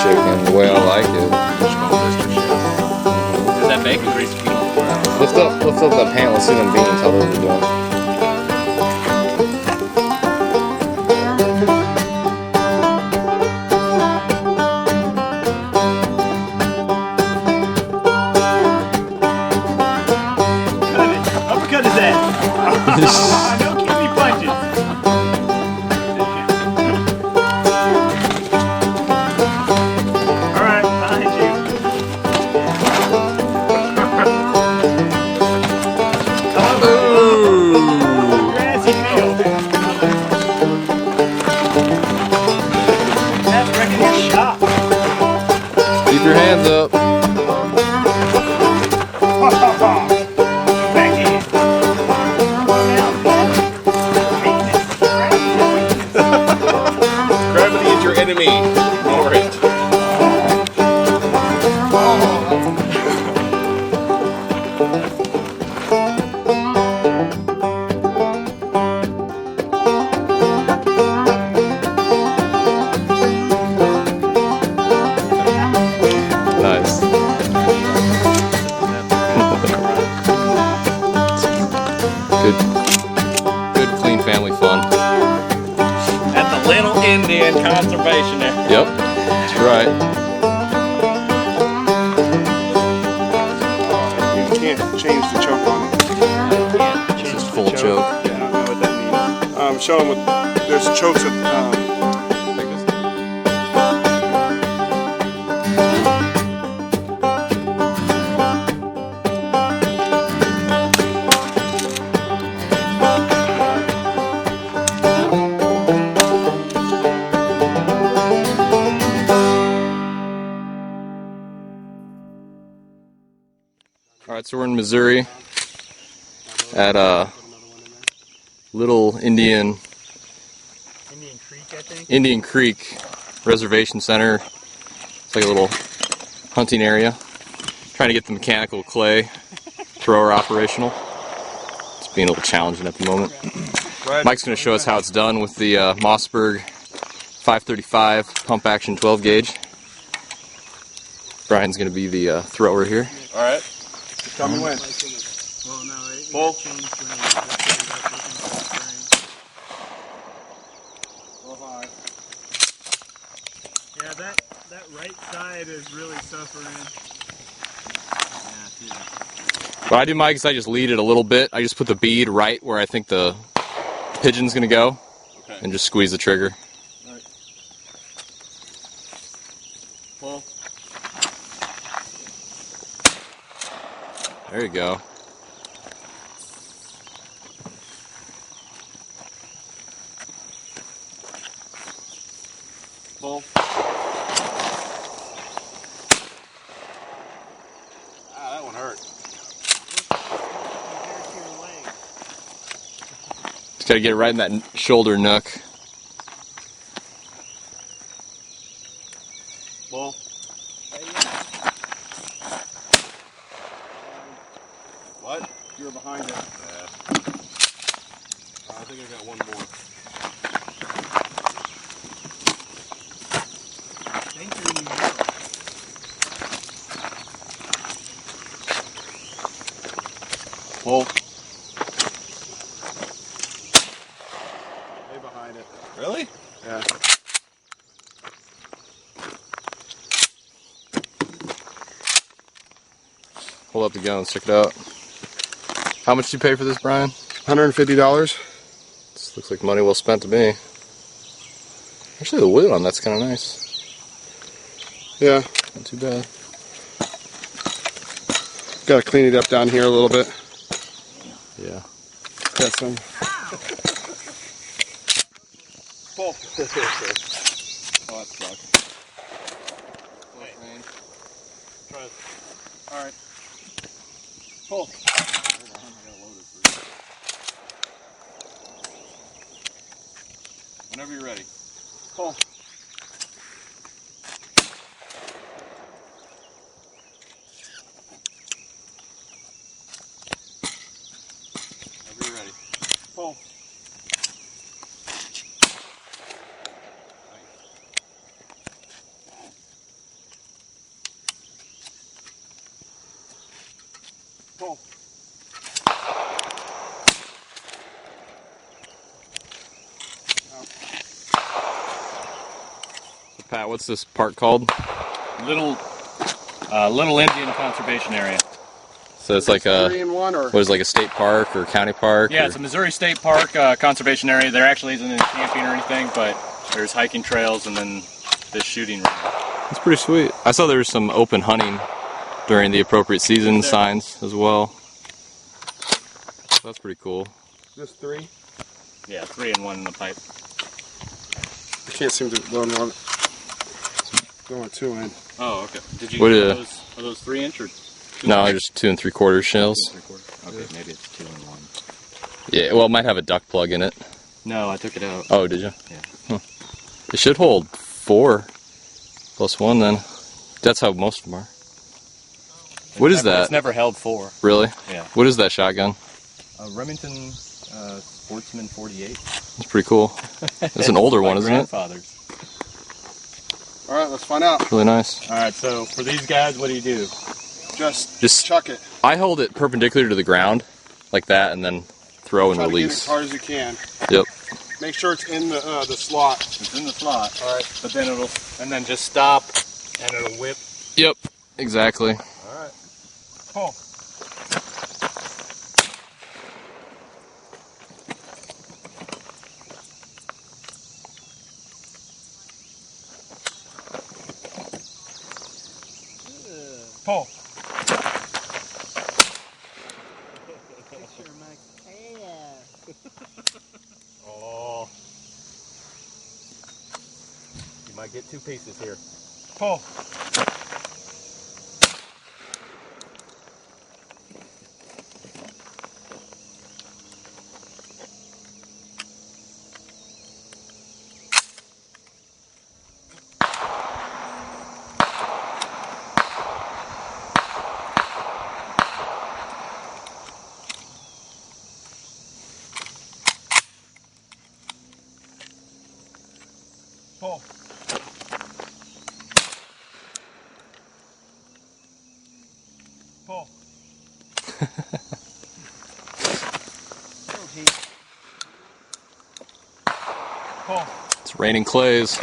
chicken, the way I like it. Is that bacon grease keep on the ground? Lift up that pan. Let's see them beans, how those are doing. Uppercut is that? No kidney punches. All right, behind you. Ooh. Grassy field. That's wrecking your shop. Keep your hands up. Back in. Gravity is your enemy. Ignore it. Nice. Good clean family fun. At the Little Indian Conservation there. Yep, that's right. You can't change the choke on it. This is full choke. Yeah, I don't know what that means. Show them what, there's chokes at, Alright, so we're in Missouri at Little Indian Creek, I think. Indian Creek Reservation Center. It's like a little hunting area. Trying to get the mechanical clay thrower operational. It's being a little challenging at the moment. Mike's going to show us how it's done with the Mossberg 535 pump action 12 gauge. Brian's going to be the thrower here. all right. Just tell me when. Well, no, it Pull. changed when Yeah, that right side is really suffering. What I do, Mike, is I just lead it a little bit. I just put the bead right where I think the pigeon's going to go, Okay. and just squeeze the trigger. All right. Pull. There you go. Pull. Ah, that one hurt. Just got to get it right in that shoulder nook. Pull. What? You were behind it. Yeah. I think I got one more. Pull. Stay behind it. Really? Yeah. Hold up the gun, check it out. How much did you pay for this, Brian? $150. This looks like money well spent to me. Actually, the wood on that's kind of nice. Yeah. Not too bad. Got to clean it up down here a little bit. Yeah. Got some. Pull. Oh, that sucks. Wait. Try it. All right. Pull. Hold on, I gotta load it for you. Whenever you're ready. Pull. Whenever you're ready. Pull. Pull. So Pat, what's this park called? Little Indian Conservation Area. So it's like a, 3 in 1 or? what is it, like a state park or county park? Yeah, or? it's a Missouri State Park conservation area. There actually isn't any camping or anything, but there's hiking trails and then this shooting range. It's pretty sweet. I saw there was some open hunting during the appropriate season signs as well. So that's pretty cool. Just 3? Yeah, 3 in 1 in the pipe. I can't seem to load one. Going 2 in. Oh, okay. Did you What, are those 3-inch or? No, just 2 3/4 shells. 3/4? Okay, maybe it's 2 in 1. Yeah, well, it might have a duck plug in it. No, I took it out. Oh, did you? Yeah. Huh. It should hold 4 plus 1 then. That's how most of them are. What is that? It's never held 4. Really? Yeah. What is that shotgun? A Remington Sportsman 48. It's pretty cool. It's an older one, isn't it? Grandfather's. All right, let's find out. It's really nice. All right, so for these guys, what do you do? Just chuck it. I hold it perpendicular to the ground, like that, and then throw and Try to get it release. as hard as you can. Yep. Make sure it's in the slot. It's in the slot. All right. But then and then just stop, and it'll whip. Yep. Exactly. All right. Pull. Pull. Oh. You might get 2 pieces here. Pull. Pull. Pull. Pull. It's raining clays.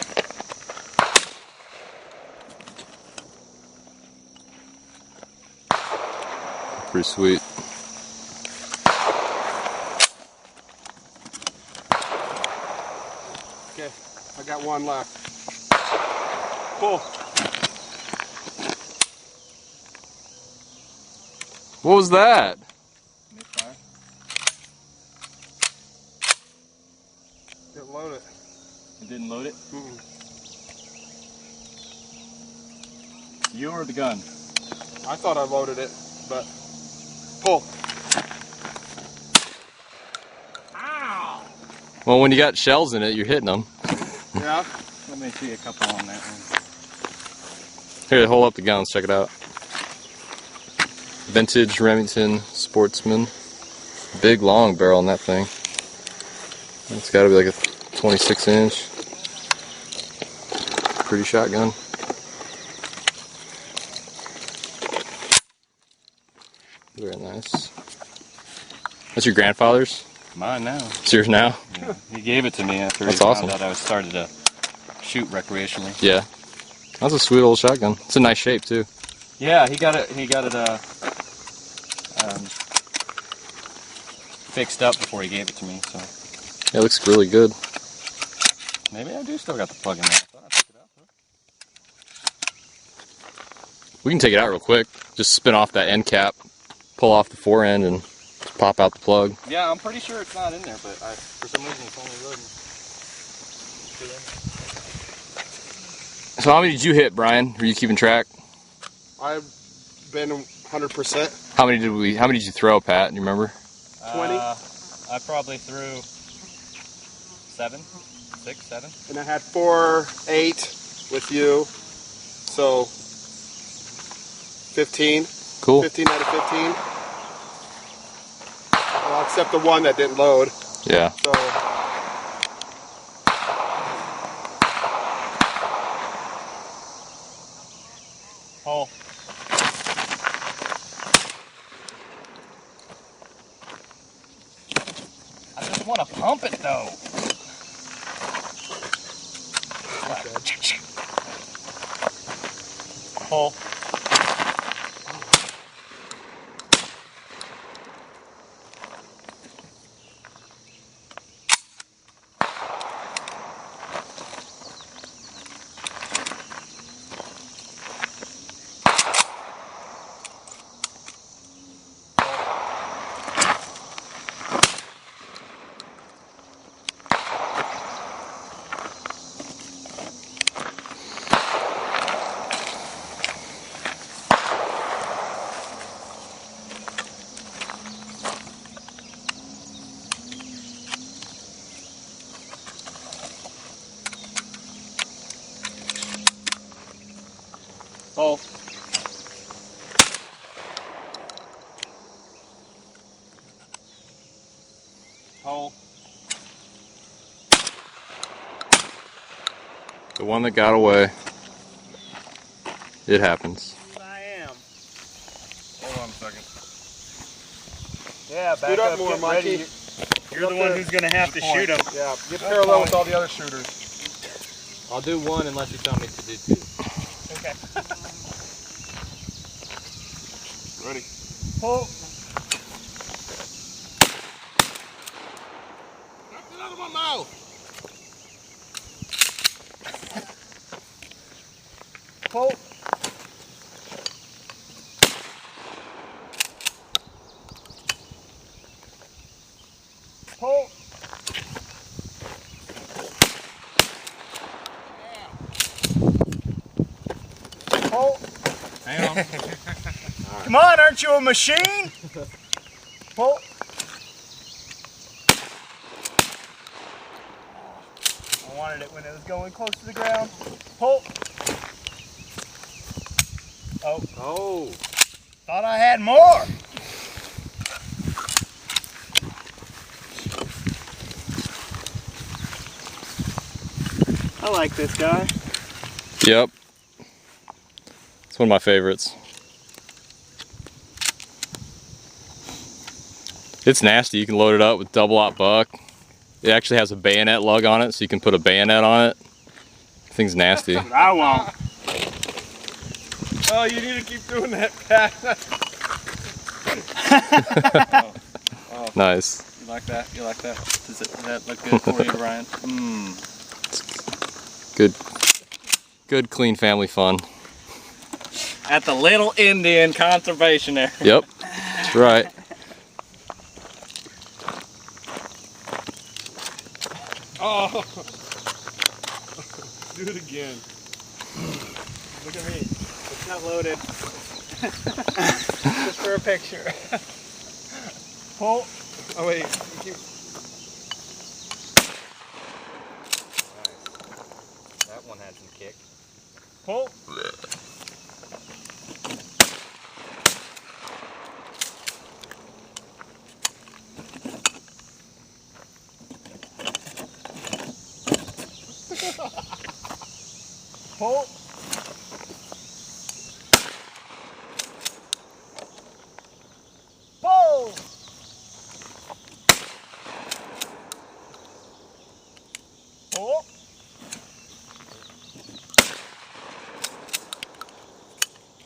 Pretty sweet. Okay, I got 1 left. Pull. What was that? Didn't load it. You didn't load it? Mm-mm. You or the gun? I thought I loaded it, but pull. Ow! Well, when you got shells in it, you're hitting them. Yeah. Let me see a couple on that one. Here, hold up the gun. Let's check it out. Vintage Remington Sportsman. Big long barrel on that thing. It's got to be like a 26-inch. Pretty shotgun. Very nice. That's your grandfather's? Mine now. It's yours now? Yeah. He gave it to me after That's he awesome. found out I was started to shoot recreationally. Yeah. That's a sweet old shotgun. It's in nice shape too. Yeah, he got it fixed up before he gave it to me, so Yeah, it looks really good. maybe I do still got the plug in there. I thought I took it out, though. We can take it out real quick. Just spin off that end cap, pull off the fore end, and just pop out the plug. Yeah, I'm pretty sure it's not in there, but for some reason it's only loading. So how many did you hit, Brian? Were you keeping track? I've been 100%. How many did you throw, Pat? Do you remember? 20. I probably threw 7, 6, 7. And I had 4, 8 with you. So 15. Cool. 15 out of 15. Well, except the one that didn't load. Yeah. So Oh. want to pump it though. Pull. Pull. Pull. The one that got away. It happens. I am. Hold on a second. Yeah, back Scoot up up, more, get Mikey. ready. You're the one who's gonna have to shoot him. Yeah, get parallel with all the other shooters. I'll do one unless you tell me to do two. Okay. Ready? Pull. Knock it out of my mouth. Pull. Pull. Pull. Hang on. Come on, aren't you a machine? Pull. I wanted it when it was going close to the ground. Pull. Oh, Oh. thought I had more. I like this guy. Yep. It's one of my favorites. It's nasty. You can load it up with double-aught buck. It actually has a bayonet lug on it, so you can put a bayonet on it. Thing's nasty. But I won't. Oh, you need to keep doing that, Pat. Nice. You like that? You like that? Does that look good for you, Brian? Mmm. Good, clean family fun. At the Little Indian Conservation Area. Yep. That's right. Oh. Do it again. Look at me. It's not loaded. Just for a picture. Pull. Oh wait. Keep... That one had some kick. Pull. Pull. Pull. Pull.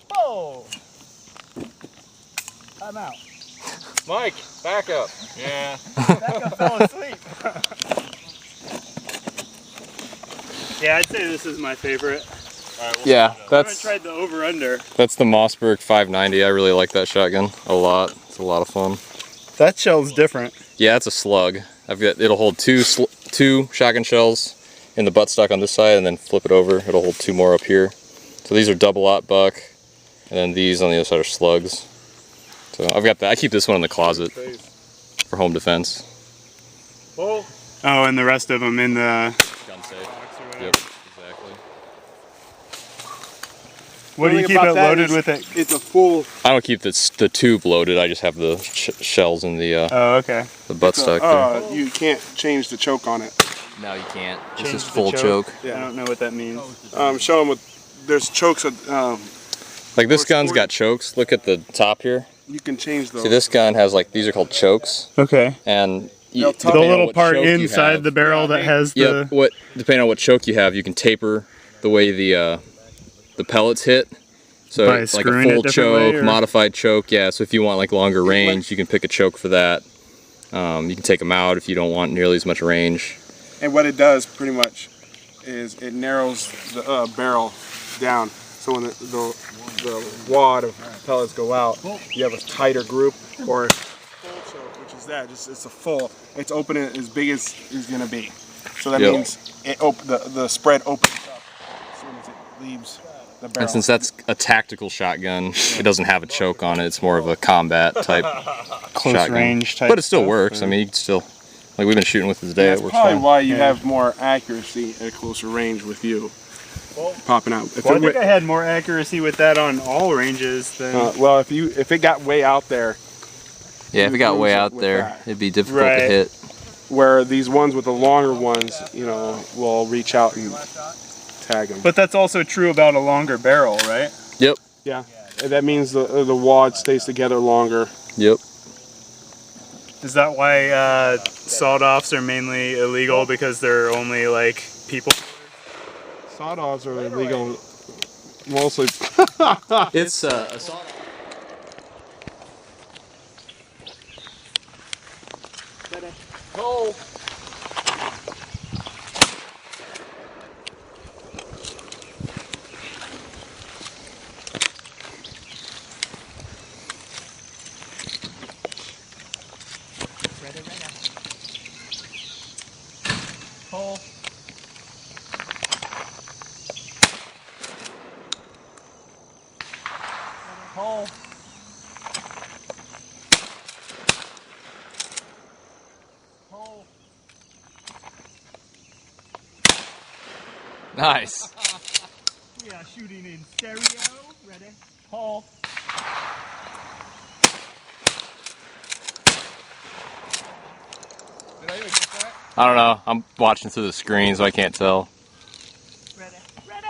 Pull. I'm out. Mike, back up. Yeah. Becca fell asleep. Yeah, I'd say this is my favorite. All right, Yeah, I haven't that's tried the over-under. the Mossberg 590. I really like that shotgun a lot. It's a lot of fun. That shell's different. Yeah, it's a slug. It'll hold two shotgun shells in the buttstock on this side, and then flip it over. It'll hold two more up here. So these are double-aught buck, and then these on the other side are slugs. So I've got that. I keep this one in the closet for home defense. Oh, and the rest of them in the... Gun safe. box or whatever. Yep, exactly. What do you keep it loaded with it? It's a full. I don't keep the tube loaded. I just have the shells in the Oh, okay. buttstock there. You can't change the choke on it. No, you can't. It's Change just the full choke. I don't know what that means. Show them what. There's chokes. Like this gun's got chokes. Look at the top here. You can change those. See, this gun has these are called chokes, Okay. and you, The little part inside the barrel that has the... Yep, depending on what choke you have, you can taper the way the pellets hit. So By like a screwing it full different way, choke, or? modified choke, yeah. So if you want like longer range, you can pick a choke for that. You can take them out if you don't want nearly as much range. And what it does pretty much is it narrows the barrel down. So when the wad of pellets go out, you have a tighter group, or full choke, which is that. It's a full. It's open as big as it's gonna be. So that means the spread opens up as soon as it leaves the barrel. And since that's a tactical shotgun, it doesn't have a choke on it. It's more of a combat type Close shotgun. range type but it still stuff, works. or? I mean, you can still, like we've been shooting with it today. That's it works probably fine. why you have more accuracy at closer range with you popping out. Well, I think I had more accuracy with that on all ranges than... well, if it got way out there, Yeah, if it got way out with there, that. it'd be difficult Right. to hit. where these ones with the longer ones, you know, will reach out and tag them. But that's also true about a longer barrel, right? Yep. Yeah, and that means the wad stays together longer. Yep. Is that why sawed-offs are mainly illegal, because they're only like people? Sawed-offs are illegal mostly. It's a sawed-off. Oh. Pull. Pull. Pull. Nice. We are shooting in stereo. Ready? Pull. Did I even get that? I don't know. I'm watching through the screen, so I can't tell. Ready? Ready?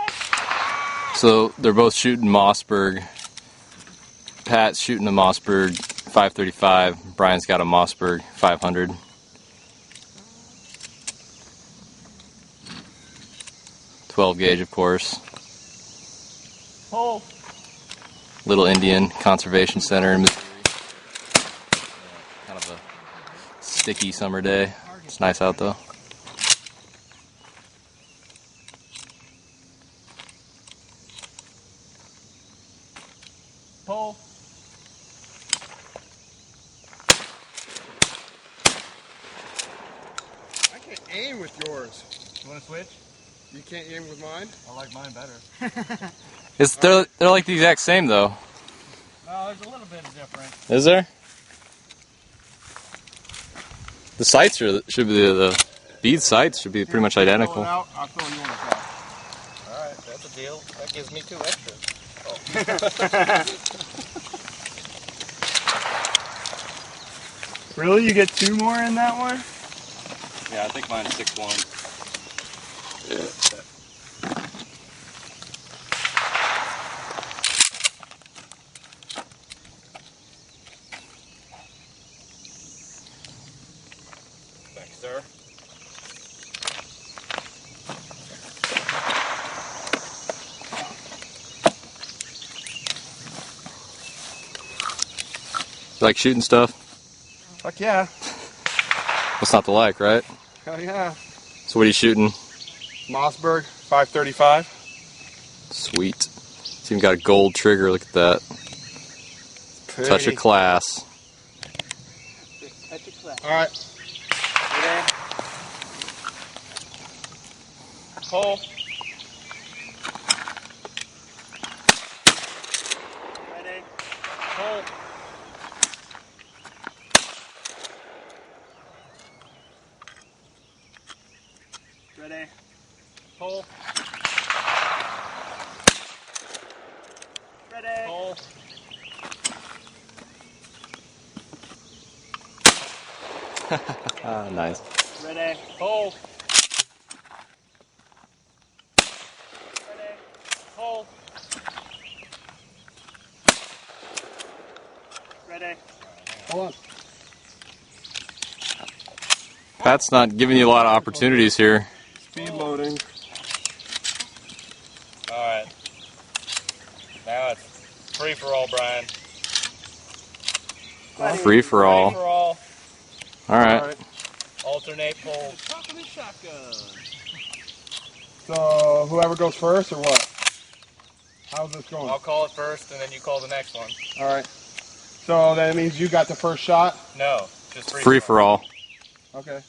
So they're both shooting Mossberg. Pat's shooting a Mossberg 535. Brian's got a Mossberg 500. .12 gauge, of course. Pull. Little Indian Conservation Center in Missouri. Kind of a sticky summer day. It's nice out though. Pull. I can't aim with yours. You want to switch? You can't aim with mine? I like mine better. They're like the exact same though. No, there's a little bit different. Is there? The sights should be the bead sights should be pretty much identical. I'll throw you on the top. Alright, that's a deal. That gives me 2 extras. Really? You get 2 more in that one? Yeah, I think mine's 6'1". Thank you, sir. You like shooting stuff? Fuck yeah. What's not to like, right? Hell yeah. So what are you shooting? Mossberg 535. Sweet. It's even got a gold trigger. Look at that. Pretty. Touch of class. Alright. Pull. Ready? Pull. Ready? Pull. Ready? Pull. Ah, nice. Ready? Pull. Ready? Pull. Ready? Hold on. Pat's not giving you a lot of opportunities here. Speed loading. Alright. Now it's free for all, Brian. Free for all. Free for all. Alright. Alternate pulls. So whoever goes first or what? How's this going? I'll call it first and then you call the next one. Alright. So that means you got the first shot? No, just Free for all. Okay.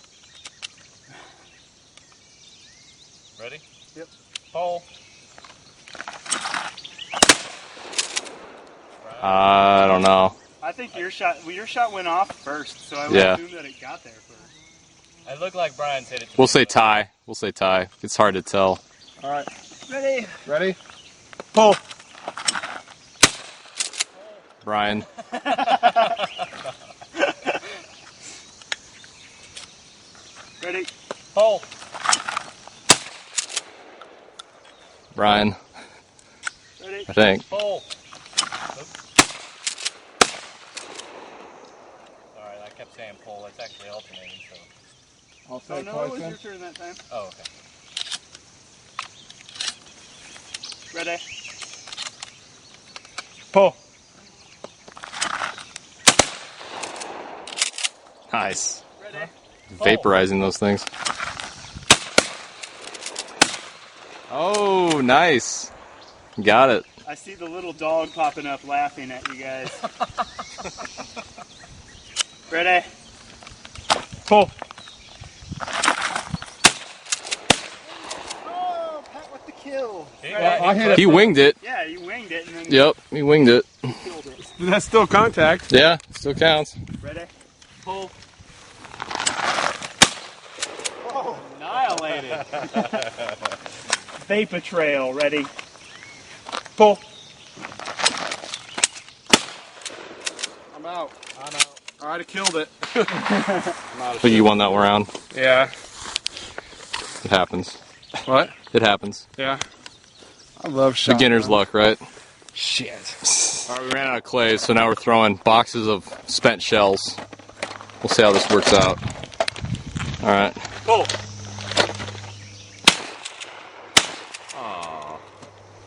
Ready? Yep. Pull. I don't know. I think your shot went off first, so I would Yeah. assume that it got there first. It looked like Brian's hit it. We'll say tie. We'll say tie. It's hard to tell. Alright. Ready? Ready? Pull. Brian. Ready? Pull. Brian. Ready? I think. Pull. Alright, I kept saying pull. It's actually alternating, so. I'll say Oh no, twice it was then. your turn that time. Oh, okay. Ready? Pull. Nice. Ready? Vaporizing those things. Oh, nice. Got it. I see the little dog popping up laughing at you guys. Ready? Pull. Oh, Pat with the kill. I hit it. He winged it. Yeah, you winged it and then Yep, he winged it. killed it. That's still contact. Yeah, still counts. Ready? Pull. Annihilated. Vapor trail. Ready? Pull. I'm out. I'm out. Alright, I killed it. I think you won that round. Yeah. It happens. What? It happens. Yeah. I love shotgun. Beginner's luck, right? Shit. Alright, we ran out of clay, so now we're throwing boxes of spent shells. We'll see how this works out. Alright. Pull.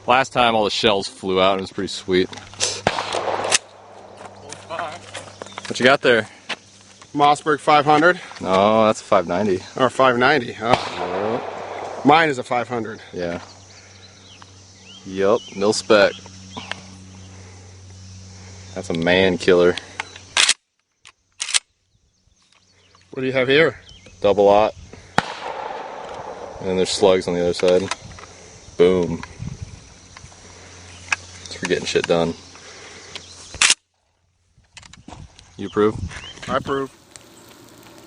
Last time all the shells flew out and it was pretty sweet. What you got there? Mossberg 500 No, that's a 590. or 590. Oh. Mine is a 500. Yeah. Yup, mil spec. That's a man killer. What do you have here? Double aught. And then there's slugs on the other side. Boom. It's for getting shit done. You approve? I approve.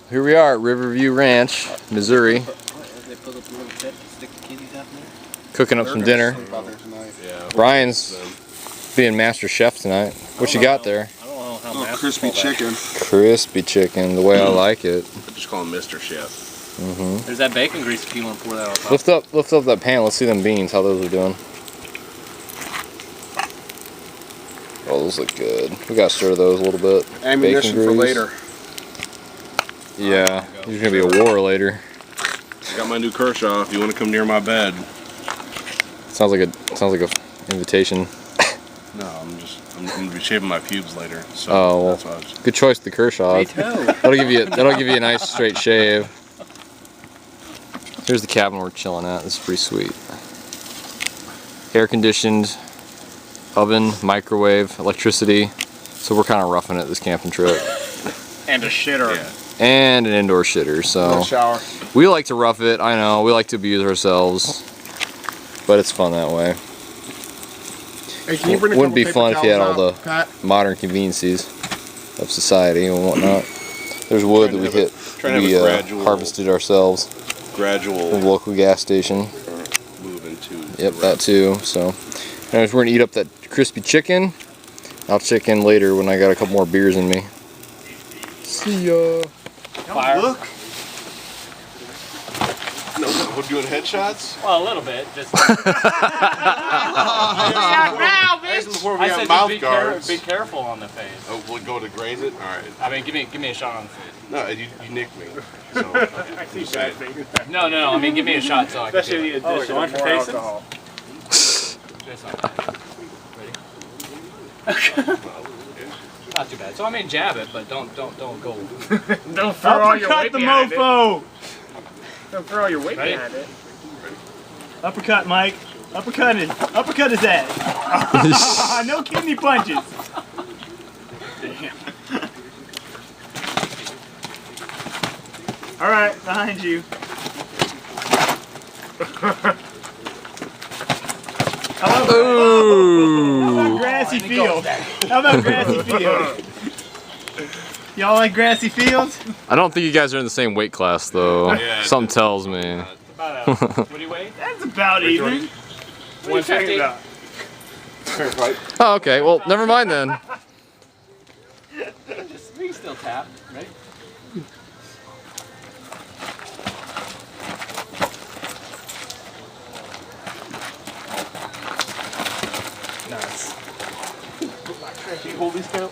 Here we are at Riverview Ranch, Missouri, They put up a little pit, stick the kitties out there. cooking up some dinner. Brian's being master chef tonight. What you got there? I don't know how Oh, massive crispy all that. chicken. Crispy chicken, the way I like it. I just call him Mr. Chef. There's that bacon grease if you want to pour that on top. Lift up that pan. Let's see them beans, how those are doing. Oh, those look good. We gotta stir those a little bit. Ammunition Bacon for grease. later. Yeah, there's gonna be a war later. I got my new Kershaw if you want to come near my bed. Sounds like a invitation. No, I'm gonna be shaving my pubes later. So Oh, well, that's why I was, good choice, the Kershaw. That'll give you a nice straight shave. Here's the cabin we're chilling at. This is pretty sweet. Air conditioned, oven, microwave, electricity. So we're kind of roughing it this camping trip. And a shitter. yeah. And an indoor shitter. So No shower. we like to rough it. I know we like to abuse ourselves, but it's fun that way. Hey, can you bring a Wouldn't couple be paper fun if you had towels all out, the Pat? modern conveniences of society and whatnot. There's wood that we hit. trying to have We a gradual- harvested ourselves Gradual from the local gas station. move into. Yep, that too. So, anyways, we're gonna eat up that crispy chicken. I'll check in later when I got a couple more beers in me. See ya. Fire. Look. No, no. We're doing headshots? Well, a little bit. Just. Before we I have said mouth just guards. be careful on the face. Oh, we'll go to graze it? Alright. I mean, give me a shot on the face. No, you nicked me. So, I see bad things. No. I mean, give me a shot so I can. Especially the addition of more alcohol. Just not bad. Ready? Not too bad. So I mean, jab it, but don't go. Don't throw all your weight Uppercut the behind it. mofo! Don't throw all your weight Ready? behind it. Uppercut, Mike. Uppercut his ass. No kidney punches. Damn. All right, behind you. Ooh. Grassy field. How about grassy field? Y'all like grassy fields? I don't think you guys are in the same weight class though. Yeah, Something tells me. What do you weigh? That's about even. What are you talking about? fair fight. Oh, okay. Well, never mind then. Just we can still tap, right? Nice. Can you hold these count?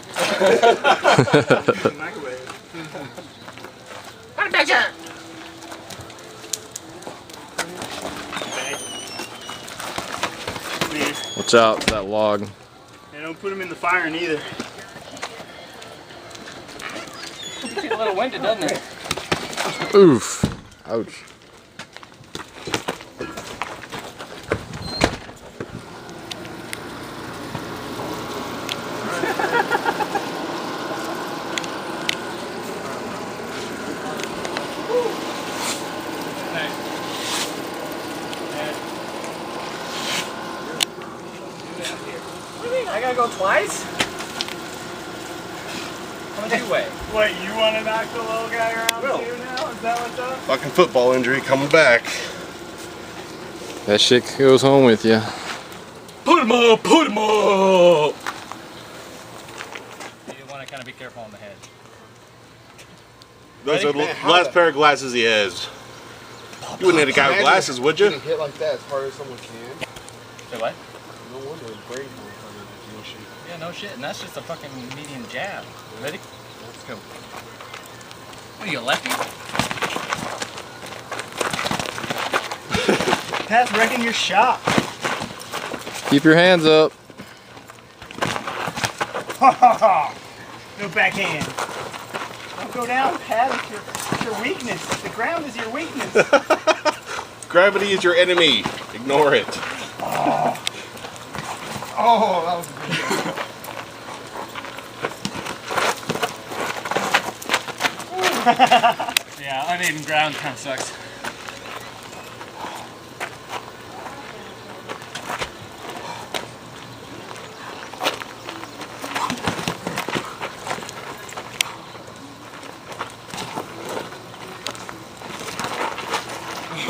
Watch out for that log. And don't put them in the fire either. It gets a little winded, doesn't it? Oof. Ouch. What do you mean? I gotta go twice? How much you weigh? What, you want to knock the little guy around too now? Is that what's up? Fucking football injury coming back. That shit goes home with you. Put him up! Put him up! You want to kind of be careful on the head. Those are the last pair of glasses he has. You wouldn't hit a guy with glasses, would you? Hit like that as hard as someone can. Say what? No wonder his brain won't come in with shit. Yeah, no shit. And that's just a fucking medium jab. Ready? Let's go. What are you, a lefty? Pat's wrecking your shop. Keep your hands up. No backhand. Don't go down, Pat. It's your weakness. The ground is your weakness. Gravity is your enemy. Ignore it. Oh, that was a good one. Yeah, uneven ground kind of sucks.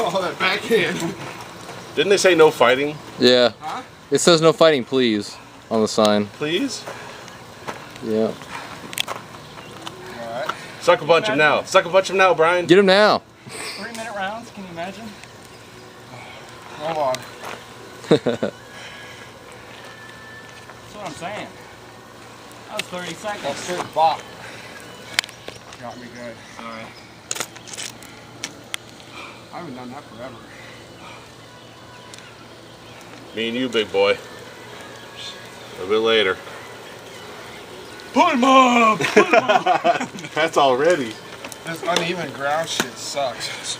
Oh, that backhand. Didn't they say no fighting? Yeah. It says no fighting, please, on the sign. Please? Yeah. Alright. Suck a bunch of him now. Suck a bunch of him now, Brian. Get him now. 3-minute rounds, can you imagine? Hold on. That's what I'm saying. That was 30 seconds. That straight bop. Got me good. Sorry. I haven't done that forever. Me and you, big boy. A bit later. Put him up! Put him up! That's already. This uneven ground shit sucks.